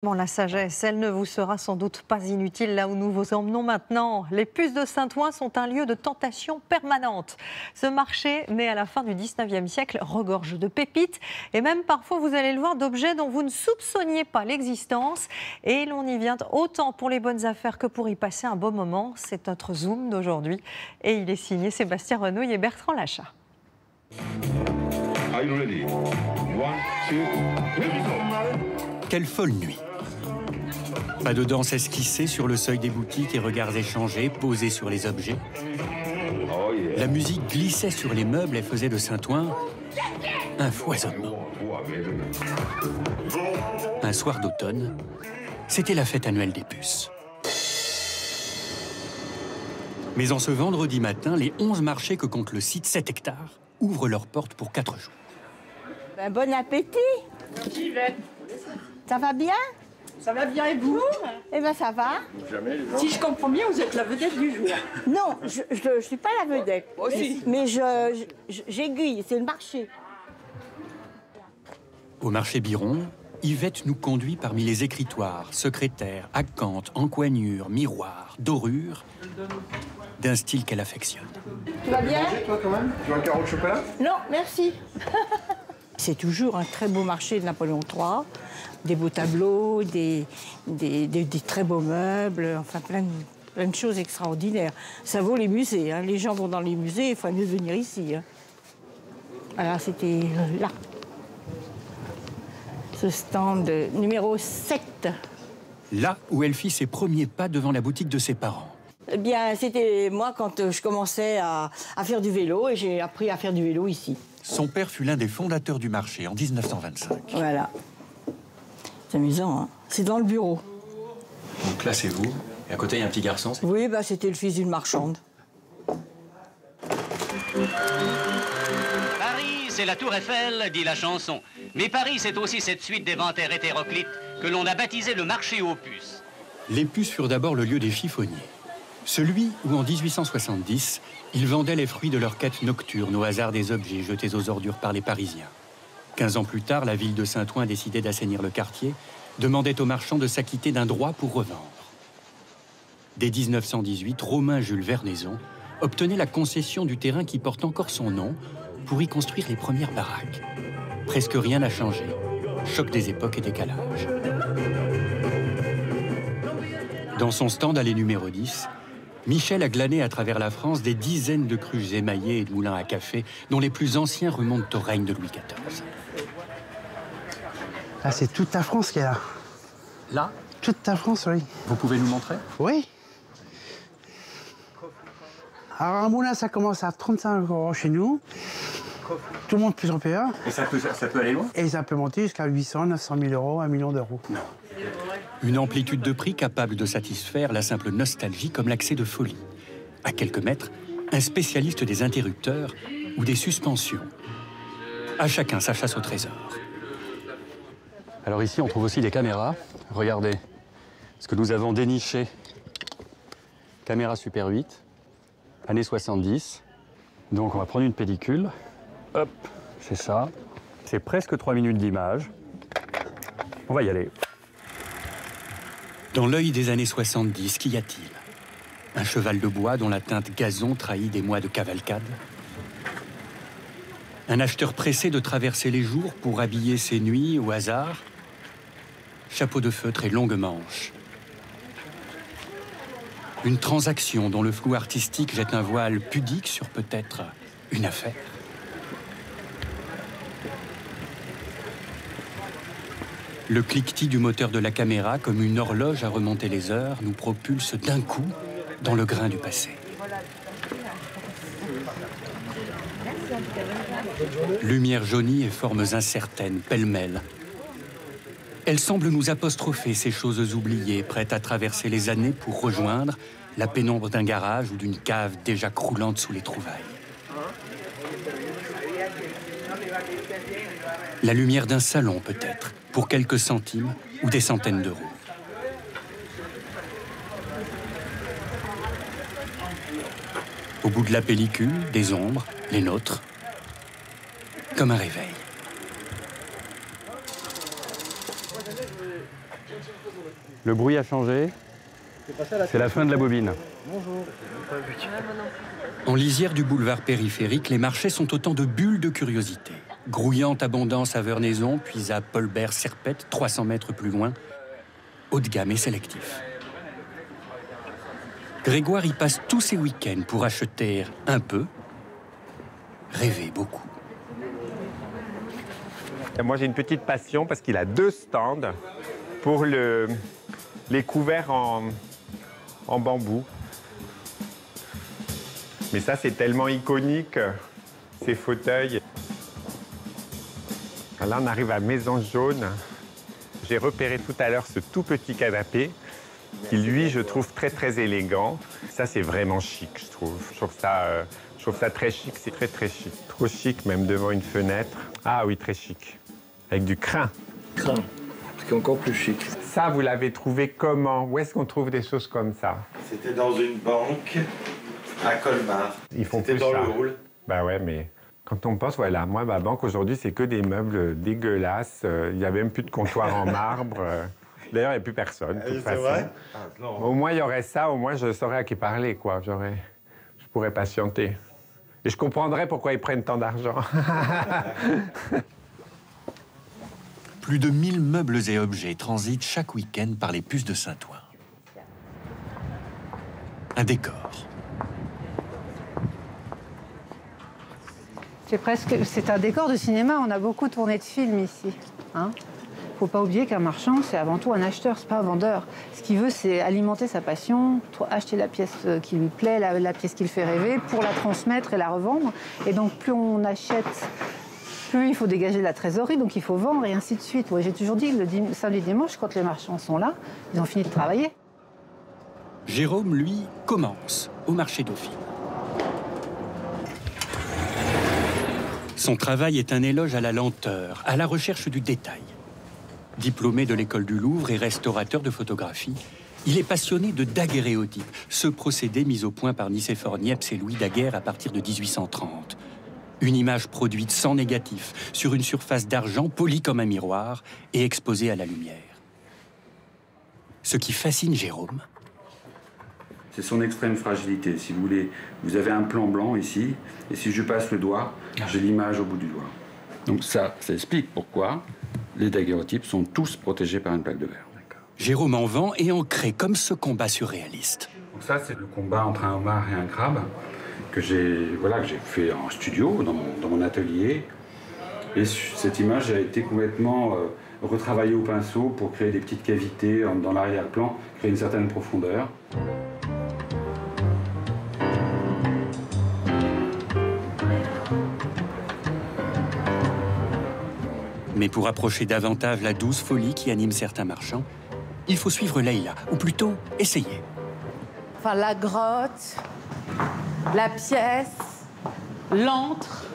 Bon, la sagesse, elle ne vous sera sans doute pas inutile là où nous vous emmenons maintenant. Les puces de Saint-Ouen sont un lieu de tentation permanente. Ce marché, né à la fin du 19e siècle, regorge de pépites et même parfois, vous allez le voir, d'objets dont vous ne soupçonniez pas l'existence. Et l'on y vient autant pour les bonnes affaires que pour y passer un beau moment. C'est notre Zoom d'aujourd'hui et il est signé Sébastien Renouille et Bertrand Lachat. Are you ready? 1, 2, here we go. Quelle folle nuit! Pas de danse esquissée sur le seuil des boutiques et regards échangés, posés sur les objets. Oh yeah. La musique glissait sur les meubles et faisait de Saint-Ouen un foisonnement. Un soir d'automne, c'était la fête annuelle des puces. Mais en ce vendredi matin, les 11 marchés que compte le site, 7 hectares, ouvrent leurs portes pour 4 jours. Bon appétit. Yvette, Ça va bien? ça va bien et vous? Eh bien, ça va. Si je comprends bien, vous êtes la vedette du jour. Non, je ne suis pas la vedette. Aussi. Mais j'aiguille, c'est le marché. Au marché Biron, Yvette nous conduit parmi les écritoires, secrétaires, acanthes, encoignures, miroirs, dorures, d'un style qu'elle affectionne. Tu vas bien? Toi, quand même? Tu veux un carreau de chocolat? Non, merci. C'est toujours un très beau marché de Napoléon III. Des beaux tableaux, des très beaux meubles, enfin plein de choses extraordinaires. Ça vaut les musées, hein. Les gens vont dans les musées, il faut mieux venir ici, hein. Alors c'était là. Ce stand numéro 7. Là où elle fit ses premiers pas devant la boutique de ses parents. Eh bien, c'était moi quand je commençais à faire du vélo et j'ai appris à faire du vélo ici. Son père fut l'un des fondateurs du marché en 1925. Voilà. C'est amusant, hein. C'est dans le bureau. Donc là, c'est vous. Et à côté, il y a un petit garçon. Oui, bah, c'était le fils d'une marchande. Paris, c'est la tour Eiffel, dit la chanson. Mais Paris, c'est aussi cette suite d'éventaires hétéroclites que l'on a baptisé le marché aux puces. Les puces furent d'abord le lieu des chiffonniers. Celui où, en 1870, ils vendaient les fruits de leur quête nocturne au hasard des objets jetés aux ordures par les Parisiens. 15 ans plus tard, la ville de Saint-Ouen décidait d'assainir le quartier, demandait aux marchands de s'acquitter d'un droit pour revendre. Dès 1918, Romain Jules Vernaison obtenait la concession du terrain qui porte encore son nom pour y construire les premières baraques. Presque rien n'a changé. Choc des époques et décalage. Dans son stand allée numéro 10, Michel a glané à travers la France des dizaines de cruches émaillées et de moulins à café dont les plus anciens remontent au règne de Louis XIV. Ah, c'est toute la France qui est là. Là, Toute la France, oui. vous pouvez nous montrer? Oui. Alors, un moulin, ça commence à 35 € chez nous. Tout le monde plus en payeur. Et ça peut aller loin? Et ça peut monter jusqu'à 800, 900 000 €, 1 million d'euros. Une amplitude de prix capable de satisfaire la simple nostalgie comme l'accès de folie. À quelques mètres, un spécialiste des interrupteurs ou des suspensions. À chacun sa chasse au trésor. Alors ici, on trouve aussi des caméras. Regardez ce que nous avons déniché. Caméra Super 8, années 70. Donc on va prendre une pellicule. Hop, c'est ça. C'est presque 3 minutes d'image. On va y aller. Dans l'œil des années 70, qu'y a-t-il? Un cheval de bois dont la teinte gazon trahit des mois de cavalcade? Un acheteur pressé de traverser les jours pour habiller ses nuits au hasard? Chapeau de feutre et longue manche. Une transaction dont le flou artistique jette un voile pudique sur peut-être une affaire? Le cliquetis du moteur de la caméra, comme une horloge à remonter les heures, nous propulse d'un coup dans le grain du passé. Lumière jaunie et formes incertaines, pêle-mêle. Elle semble nous apostropher ces choses oubliées, prêtes à traverser les années pour rejoindre la pénombre d'un garage ou d'une cave déjà croulante sous les trouvailles. La lumière d'un salon, peut-être, pour quelques centimes ou des centaines d'euros. Au bout de la pellicule, des ombres, les nôtres, comme un réveil. Le bruit a changé. C'est la fin de la bobine. En lisière du boulevard périphérique, les marchés sont autant de bulles de curiosité. Grouillante abondance à Vernaison, puis à Paulbert-Serpette, 300 mètres plus loin. Haut de gamme et sélectif. Grégoire y passe tous ses week-ends pour acheter un peu, rêver beaucoup. Moi, j'ai une petite passion parce qu'il a 2 stands pour les couverts en bambou. Mais ça, c'est tellement iconique, ces fauteuils. Là, on arrive à Maison Jaune. J'ai repéré tout à l'heure ce tout petit canapé qui, lui, je trouve très, très élégant. Ça, c'est vraiment chic, je trouve. Je trouve ça très chic, c'est très, très chic. Trop chic, même devant une fenêtre. Ah oui, très chic. Avec du crin. Crin, ce qui est encore plus chic. Ça, vous l'avez trouvé comment? Où est-ce qu'on trouve des choses comme ça? C'était dans une banque à Colmar. Ils font plus dans ça. le hall. Bah ouais, mais quand on pense, voilà, moi, ma banque aujourd'hui, c'est que des meubles dégueulasses. Il n'y a même plus de comptoir en marbre. D'ailleurs, il n'y a plus personne, de toute façon. Vrai Au moins, il y aurait ça, au moins, je saurais à qui parler, quoi. Je pourrais patienter. Et je comprendrais pourquoi ils prennent tant d'argent. Plus de 1000 meubles et objets transitent chaque week-end par les puces de Saint-Ouen. Un décor. C'est un décor de cinéma, on a beaucoup tourné de films ici. Hein. Faut pas oublier qu'un marchand, c'est avant tout un acheteur, c'est pas un vendeur. Ce qu'il veut, c'est alimenter sa passion, acheter la pièce qui lui plaît, la pièce qui le fait rêver, pour la transmettre et la revendre. Et donc, plus on achète, plus il faut dégager de la trésorerie, donc il faut vendre et ainsi de suite. Moi, j'ai toujours dit, le samedi dimanche, quand les marchands sont là, ils ont fini de travailler. Jérôme, lui, commence au marché Dauphine. Son travail est un éloge à la lenteur, à la recherche du détail. Diplômé de l'école du Louvre et restaurateur de photographie, il est passionné de daguerréotype, ce procédé mis au point par Nicéphore Niepce et Louis Daguerre à partir de 1830. Une image produite sans négatif, sur une surface d'argent polie comme un miroir et exposée à la lumière. Ce qui fascine Jérôme, c'est son extrême fragilité. Si vous voulez, vous avez un plan blanc ici, et si je passe le doigt, j'ai l'image au bout du doigt. Donc ça explique pourquoi les daguerreotypes sont tous protégés par une plaque de verre. Jérôme en vend et en crée comme ce combat surréaliste. Donc ça, c'est le combat entre un homard et un crabe que j'ai fait en studio, dans mon atelier. Et cette image a été complètement retravaillée au pinceau pour créer des petites cavités dans l'arrière-plan, créer une certaine profondeur. Mais pour approcher davantage la douce folie qui anime certains marchands, il faut suivre Leïla, ou plutôt essayer. Enfin, la grotte, la pièce, l'antre,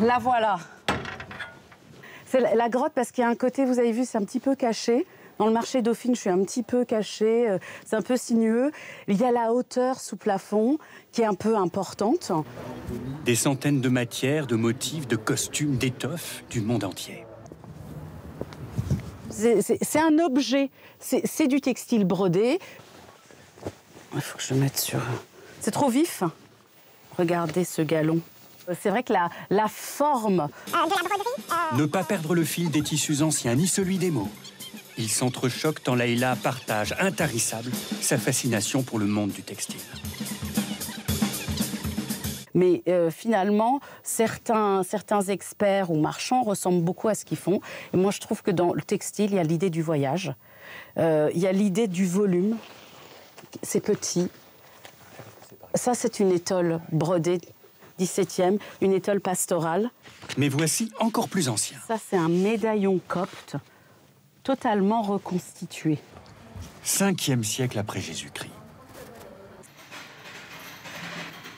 la voilà. C'est la grotte parce qu'il y a un côté, vous avez vu, c'est un petit peu caché. Dans le marché Dauphine, je suis un petit peu cachée, c'est un peu sinueux. Il y a la hauteur sous plafond qui est un peu importante. Des centaines de matières, de motifs, de costumes, d'étoffes du monde entier. C'est un objet, c'est du textile brodé. Il faut que je le mette sur... C'est trop vif. Regardez ce galon. C'est vrai que la forme... Ne pas perdre le fil des tissus anciens, ni celui des mots. Ils s'entrechoquent tant Leïla partage, intarissable, sa fascination pour le monde du textile. Mais finalement, certains experts ou marchands ressemblent beaucoup à ce qu'ils font. Et moi, je trouve que dans le textile, il y a l'idée du voyage. Il y a l'idée du volume. C'est petit. Ça, c'est une étole brodée 17e, une étole pastorale. Mais voici encore plus ancien. Ça, c'est un médaillon copte, totalement reconstitué. 5e siècle après Jésus-Christ.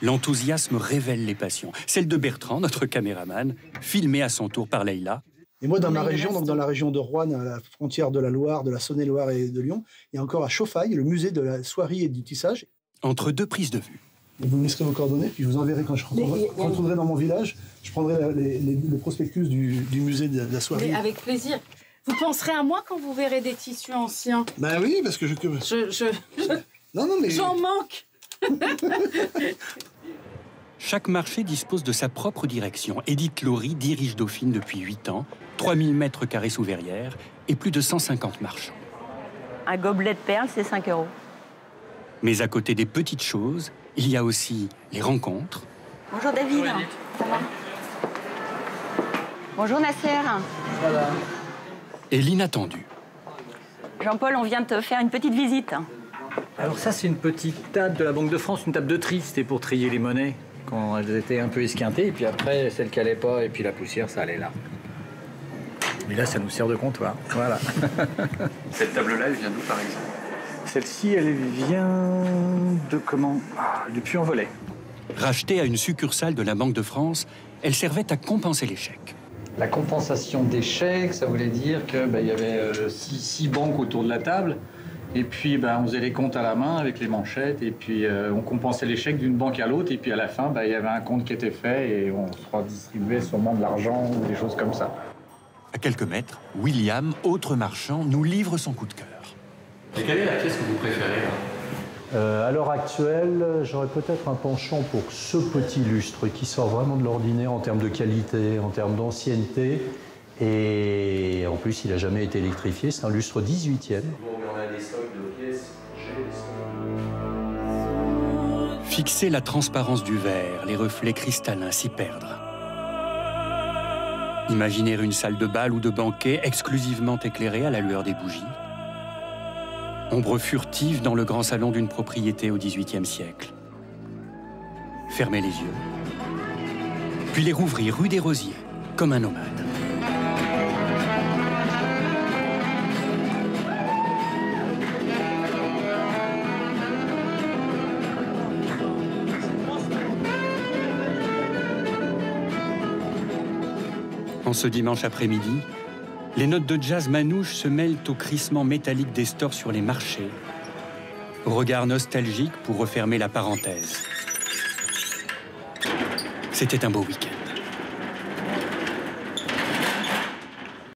L'enthousiasme révèle les passions. Celle de Bertrand, notre caméraman, filmé à son tour par Leïla. Et moi, dans ma région, donc dans la région de Roanne, à la frontière de la Loire, de la Saône-et-Loire et de Lyon, il y a encore à Chauffaille, le musée de la soierie et du tissage. Entre deux prises de vue. Et vous me laisserez vos coordonnées, puis je vous enverrai quand je retournerai dans mon village. Je prendrai le prospectus du musée de la soierie. Mais avec plaisir. Vous penserez à moi quand vous verrez des tissus anciens. Ben oui, parce que Non, mais... J'en manque. Chaque marché dispose de sa propre direction. Edith Laurie dirige Dauphine depuis 8 ans, 3000 mètres carrés sous verrière et plus de 150 marchands. Un gobelet de perles, c'est 5 €. Mais à côté des petites choses, il y a aussi les rencontres. Bonjour David. Ça va? Bonjour Nasser. Voilà. Et l'inattendu. Jean-Paul, on vient de te faire une petite visite. Alors ça, c'est une petite table de la Banque de France, une table de tri. C'était pour trier les monnaies quand elles étaient un peu esquintées. Et puis après, celles qui n'allaient pas, et puis la poussière, ça allait là. Et là, ça nous sert de comptoir. Voilà. Cette table-là, elle vient d'où, par exemple? Celle-ci, elle vient de comment? Du Puy-en-Velay. Rachetée à une succursale de la Banque de France, elle servait à compenser les chèques. La compensation des chèques, ça voulait dire qu'il y avait 6 banques autour de la table. Et puis, on faisait les comptes à la main avec les manchettes. Et puis, on compensait les chèques d'une banque à l'autre. Et puis, à la fin, il y avait un compte qui était fait et on se redistribuait sûrement de l'argent ou des choses comme ça. À quelques mètres, William, autre marchand, nous livre son coup de cœur. Et quelle est la pièce que vous préférez là? À l'heure actuelle, j'aurais peut-être un penchant pour ce petit lustre qui sort vraiment de l'ordinaire en termes de qualité, en termes d'ancienneté. Et en plus, il n'a jamais été électrifié. C'est un lustre 18e. On a des stocks de pièces. Fixer la transparence du verre, les reflets cristallins s'y perdre. Imaginer une salle de bal ou de banquet exclusivement éclairée à la lueur des bougies. Ombre furtive dans le grand salon d'une propriété au XVIIIe siècle. Fermer les yeux, puis les rouvrir rue des Rosiers, comme un nomade. En ce dimanche après-midi, les notes de jazz manouche se mêlent au crissement métallique des stores sur les marchés, au regard nostalgique pour refermer la parenthèse. C'était un beau week-end.